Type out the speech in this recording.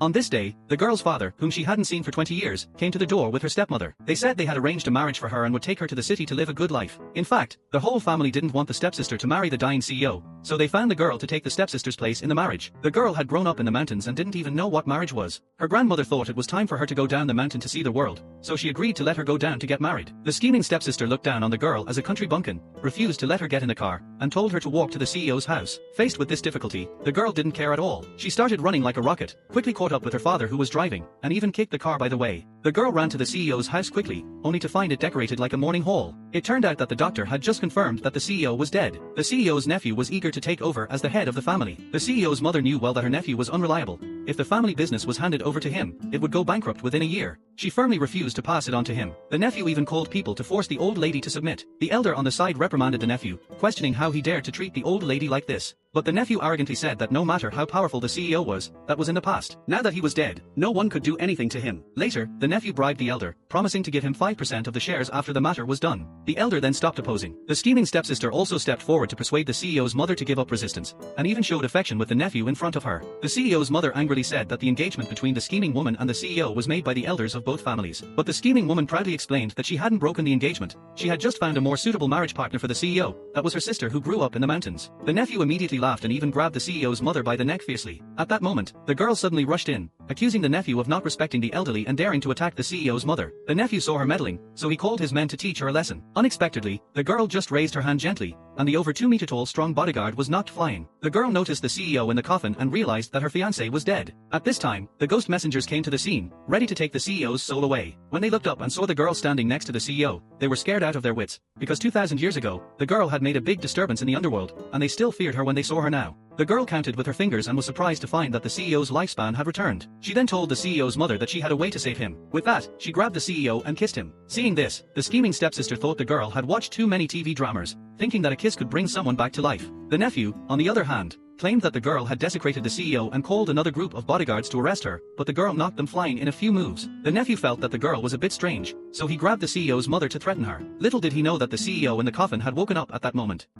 On this day, the girl's father, whom she hadn't seen for 20 years, came to the door with her stepmother. They said they had arranged a marriage for her and would take her to the city to live a good life. In fact, the whole family didn't want the stepsister to marry the dying CEO, so they found the girl to take the stepsister's place in the marriage. The girl had grown up in the mountains and didn't even know what marriage was. Her grandmother thought it was time for her to go down the mountain to see the world, so she agreed to let her go down to get married. The scheming stepsister looked down on the girl as a country bumpkin, refused to let her get in the car, and told her to walk to the CEO's house. Faced with this difficulty, the girl didn't care at all. She started running like a rocket, quickly caught up with her father who was driving, and even kicked the car by the way. The girl ran to the CEO's house quickly, only to find it decorated like a morning hall. It turned out that the doctor had just confirmed that the CEO was dead. The CEO's nephew was eager to take over as the head of the family. The CEO's mother knew well that her nephew was unreliable. If the family business was handed over to him, it would go bankrupt within a year. She firmly refused to pass it on to him. The nephew even called people to force the old lady to submit. The elder on the side reprimanded the nephew, questioning how he dared to treat the old lady like this. But the nephew arrogantly said that no matter how powerful the CEO was, that was in the past. Now that he was dead, no one could do anything to him. Later, the nephew bribed the elder, promising to give him 5% of the shares after the matter was done. The elder then stopped opposing. The scheming stepsister also stepped forward to persuade the CEO's mother to give up resistance, and even showed affection with the nephew in front of her. The CEO's mother angrily said that the engagement between the scheming woman and the CEO was made by the elders of both families. But the scheming woman proudly explained that she hadn't broken the engagement. She had just found a more suitable marriage partner for the CEO. That was her sister who grew up in the mountains. The nephew immediately laughed and even grabbed the CEO's mother by the neck fiercely. At that moment, the girl suddenly rushed in, accusing the nephew of not respecting the elderly and daring to attack the CEO's mother. The nephew saw her meddling, so he called his men to teach her a lesson. Unexpectedly, the girl just raised her hand gently, and the over 2-meter tall strong bodyguard was knocked flying. The girl noticed the CEO in the coffin and realized that her fiancé was dead. At this time, the ghost messengers came to the scene, ready to take the CEO's soul away. When they looked up and saw the girl standing next to the CEO, they were scared out of their wits, because 2,000 years ago, the girl had made a big disturbance in the underworld, and they still feared her when they saw her now. The girl counted with her fingers and was surprised to find that the CEO's lifespan had returned. She then told the CEO's mother that she had a way to save him. With that, she grabbed the CEO and kissed him. Seeing this, the scheming stepsister thought the girl had watched too many TV dramas, thinking that a kiss could bring someone back to life. The nephew, on the other hand, claimed that the girl had desecrated the CEO and called another group of bodyguards to arrest her, but the girl knocked them flying in a few moves. The nephew felt that the girl was a bit strange, so he grabbed the CEO's mother to threaten her. Little did he know that the CEO in the coffin had woken up at that moment.